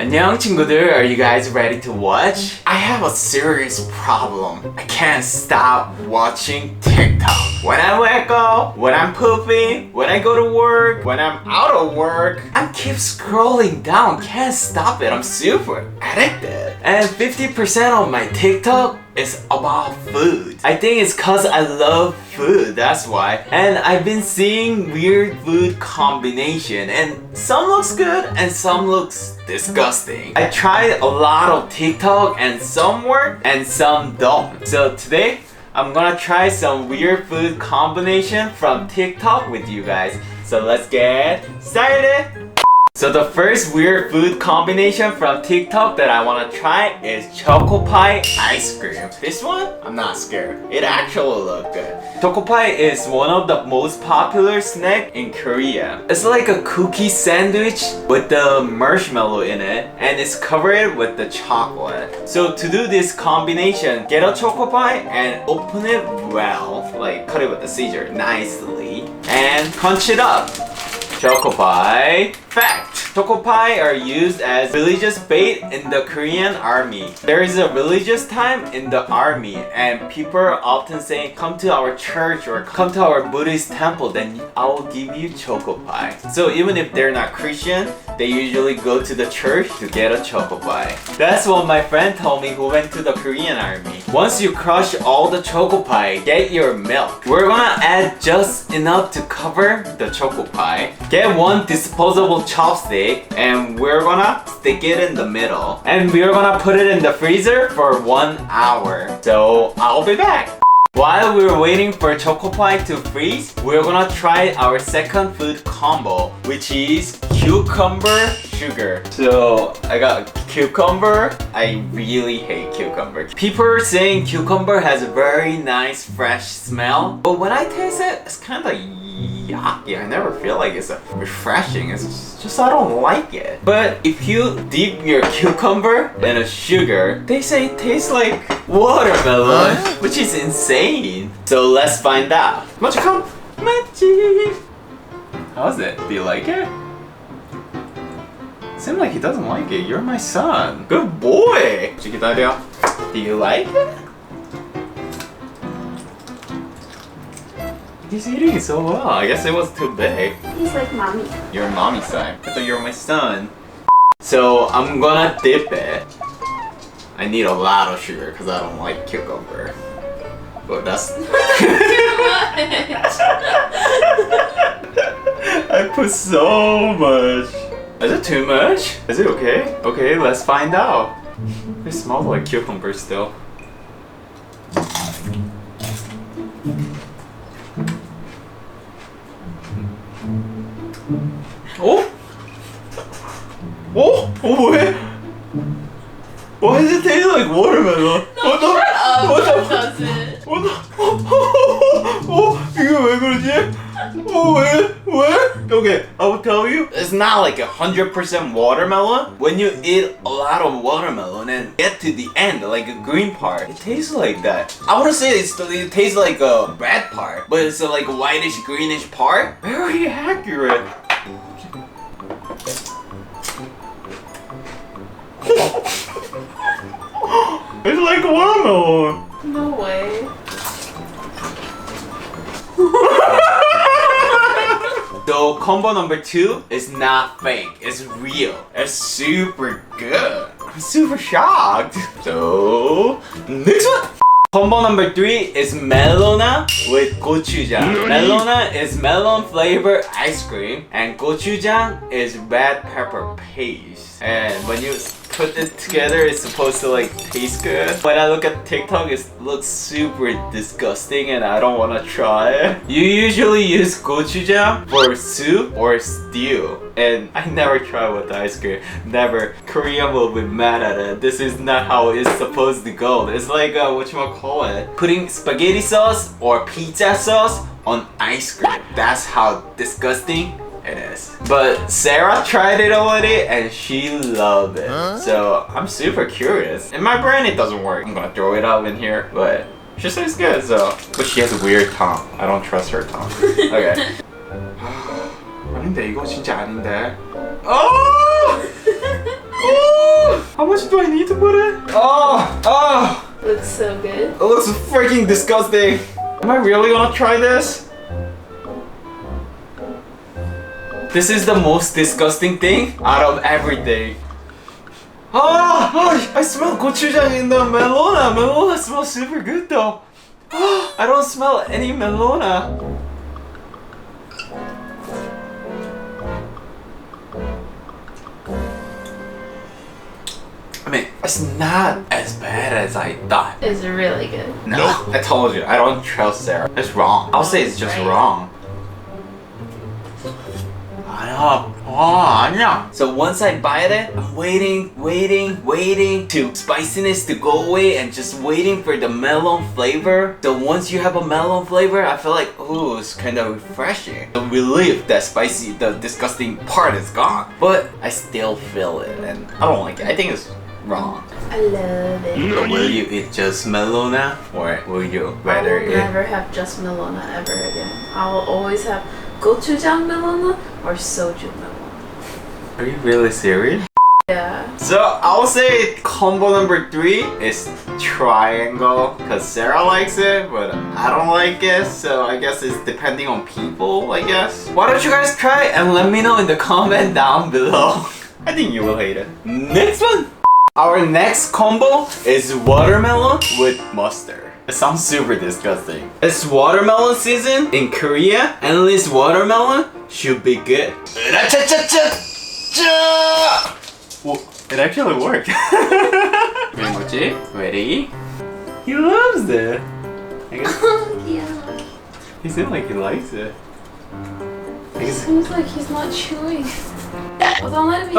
안녕 친구들, are you guys ready to watch? I have a serious problem. I can't stop watching TikTok. When I wake up, when I'm pooping, when I go to work, when I'm out of work, I keep scrolling down, can't stop it. I'm super addicted. And 50% of my TikTok is about food. I think it's cause I love food, that's why. And I've been seeing weird food combination and some looks good and some looks disgusting. I tried a lot of TikTok and some work and some don't. So today, I'm gonna try some weird food combination from TikTok with you guys. So let's get started! So the first weird food combination from TikTok that I want to try is Choco Pie Ice Cream. This one, I'm not scared. It actually looks good. Choco Pie is one of the most popular snack in Korea. It's like a cookie sandwich with the marshmallow in it and it's covered with the chocolate. So to do this combination, get a Choco Pie and open it well, like cut it with the scissors nicely and crunch it up. Choco Pie. Fact! Choco Pie are used as religious bait in the Korean army. There is a religious time in the army and people are often saying come to our church or come to our Buddhist temple, then I will give you Choco Pie. So even if they're not Christian, they usually go to the church to get a Choco Pie. That's what my friend told me who went to the Korean army. Once you crush all the Choco Pie, get your milk. We're gonna add just enough to cover the Choco Pie. Get one disposable chopstick and we're gonna stick it in the middle. And we're gonna put it in the freezer for 1 hour. So I'll be back. While we're waiting for Choco Pie to freeze, we're gonna try our second food combo, which is cucumber sugar. So I got cucumber. I really hate cucumber. People are saying cucumber has a very nice fresh smell, but when I taste it, it's kind of yucky. I never feel like it's refreshing. It's just I don't like it. But if you dip your cucumber in a sugar, they say it tastes like watermelon, which is insane. So let's find out. 먼저 come, magic. How's it? Do you like it? Seems like he doesn't like it. You're my son. Good boy. 기다려. Do you like it? He's eating it so well. I guess it was too big. He's like mommy. You're mommy's side. I thought you were my son. So I'm gonna dip it. I need a lot of sugar because I don't like cucumber. But that's Too much. I put so much. Is it too much? Is it okay? Okay, let's find out. It smells like cucumber still. Oh? Oh? Oh, 왜? Why does it taste like watermelon? No, shut up. What the? It doesn't. What the? 이게 왜 그러지? 왜? Okay, I will tell you. It's not like 100% watermelon. When you eat a lot of watermelon and get to the end, like a green part, it tastes like that. I want to say it tastes like a red part, but it's a like whitish greenish part. Very accurate. It's like watermelon. No way. So combo number 2 is not fake, it's real. It's super good. I'm super shocked. So next one. Combo number 3 is melona with gochujang. Melona is melon flavored ice cream and gochujang is red pepper paste. And when you put it together, it's supposed to like taste good. When I look at TikTok, it looks super disgusting and I don't want to try it. You usually use gochujang for soup or stew. And I never try with the ice cream. Never. Korean will be mad at it. This is not how it's supposed to go. It's like, whatchamacallit? Putting spaghetti sauce or pizza sauce on ice cream. That's how disgusting it is. But Sarah tried it already and she loved it. So I'm super curious. In my brain it doesn't work. I'm gonna throw it out in here, but she says good, so. But she has a weird tongue. I don't trust her tongue. Okay. 아닌데 이거 진짜 아닌데. 어! 오! How much do I need to put in? Oh! Looks so good. It looks freaking disgusting. Am I really gonna try this? This is the most disgusting thing out of everything. I smell gochujang in the melona. Melona smells super good though. I don't smell any melona. I mean, it's not as bad as I thought. It's really good. No, I told you, I don't trust Sarah. It's wrong. I'll say it's just wrong. So once I bite it, I'm waiting to spiciness to go away and just waiting for the melon flavor. So once you have a melon flavor, I feel like, ooh, it's kind of refreshing. The relief that the disgusting part is gone. But I still feel it and I don't like it. I think it's wrong. I love it. Will you eat just melona or will you rather I will eat? never have just melona ever again. I will always have gochujang melona or soju melona. Are you really serious? Yeah. So I'll say combo number 3 is triangle because Sarah likes it but I don't like it, so I guess it's depending on people, I guess. Why don't you guys try it and let me know in the comment down below. I think you will hate it. Next one! Our next combo is watermelon with mustard. It sounds super disgusting. It's watermelon season in Korea. Endless watermelon should be good. Well, it actually worked. Memoji, ready? He loves it. I guess Yeah. he seems like he likes it. I It guess. seems like he's not chewing. Don't let me.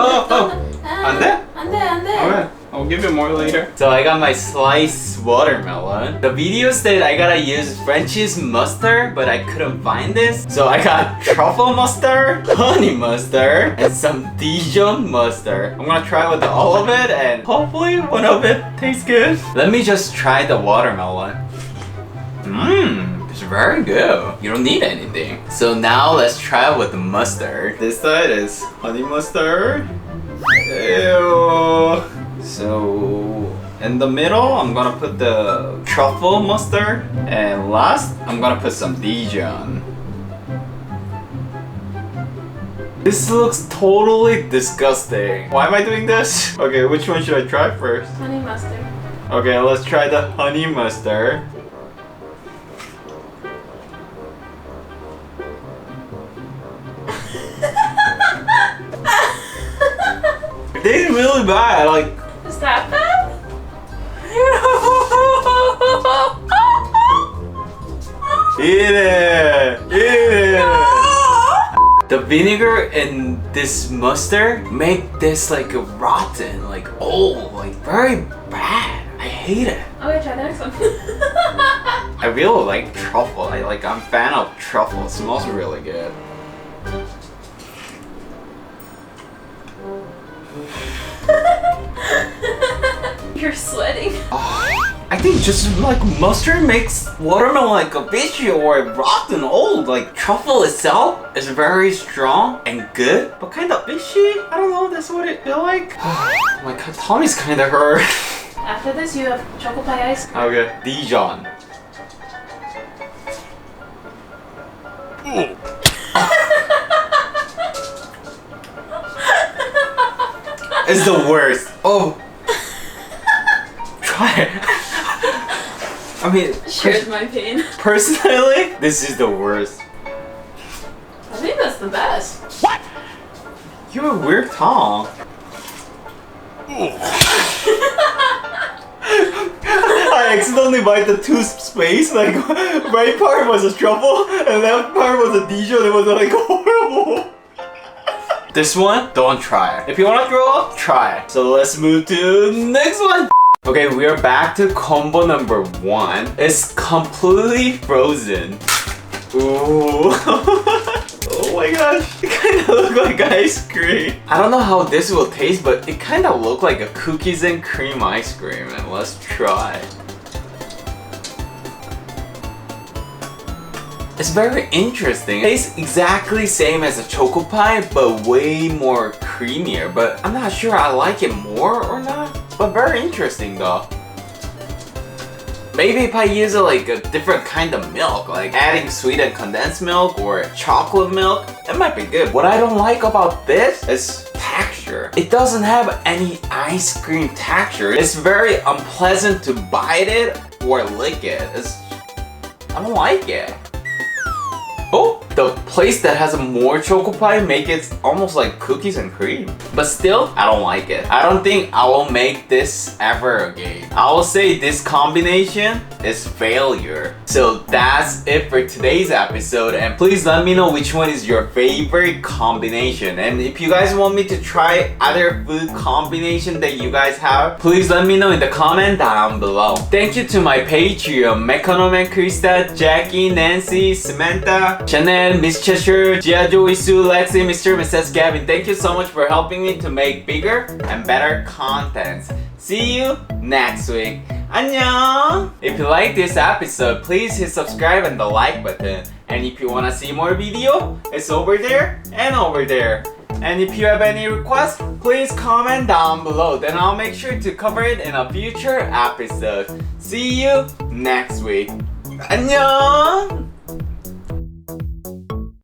Ande? Alright, I'll give you more later. So I got my sliced watermelon. The video said I gotta use French's mustard, but I couldn't find this. So I got truffle mustard, honey mustard, and some Dijon mustard. I'm gonna try with all of it and hopefully one of it tastes good. Let me just try the watermelon. It's very good. You don't need anything. So now let's try it with the mustard. This side is honey mustard. Ew. So in the middle, I'm gonna put the truffle mustard, and last, I'm gonna put some Dijon. This looks totally disgusting. Why am I doing this? Okay, which one should I try first? Honey mustard. Okay, let's try the honey mustard. It tastes really bad, like. Is that bad? Eat it! Eat it! The vinegar and this mustard make this like rotten, like old, like very bad. I hate it. Okay, try the next one. I really like truffle. I'm a fan of truffle. It smells really good. You're sweating. I think just like mustard makes watermelon like a fishy or rotten old. Like truffle itself is very strong and good, but kind of fishy. I don't know, that's what it feel like. My tummy's kind of hurt. After this, you have Choco Pie Ice Cream. Okay, Dijon. It's the worst. Oh. Try it. I mean, Shares my pain. personally, this is the worst. I think that's the best. What? You're a weird tongue. I accidentally bite the two space, like right part was a truffle and left part was a Dijon. It was like horrible. This one, don't try it. If you wanna throw up, try it. So let's move to next one. Okay, we are back to combo number 1. It's completely frozen. Ooh. Oh my gosh, it kind of looks like ice cream. I don't know how this will taste, but it kind of looks like a cookies and cream ice cream. And let's try. It's very interesting. It tastes exactly same as a choco pie, but way more creamier. But I'm not sure I like it more or not. But very interesting though. Maybe if I use like a different kind of milk, like adding sweetened condensed milk or chocolate milk, it might be good. What I don't like about this is texture. It doesn't have any ice cream texture. It's very unpleasant to bite it or lick it. I don't like it. Oh, the place that has more choco pie make it almost like cookies and cream. But still, I don't like it. I don't think I will make this ever again. I will say this combination is failure. So that's it for today's episode, and please let me know which one is your favorite combination. And if you guys want me to try other food combination that you guys have, please let me know in the comment down below. Thank you to my Patreon, Mekonom and Krista, Jackie, Nancy, Samantha, Chanel, Miss Cheshire, Gia Joey, Sue, Lexi, Mr. and Mrs. Gavin. Thank you so much for helping me to make bigger and better content. See you next week. 안녕! If you like this episode, please hit subscribe and the like button. And if you wanna see more video, it's over there and over there. And if you have any requests, please comment down below. Then I'll make sure to cover it in a future episode. See you next week. 안녕!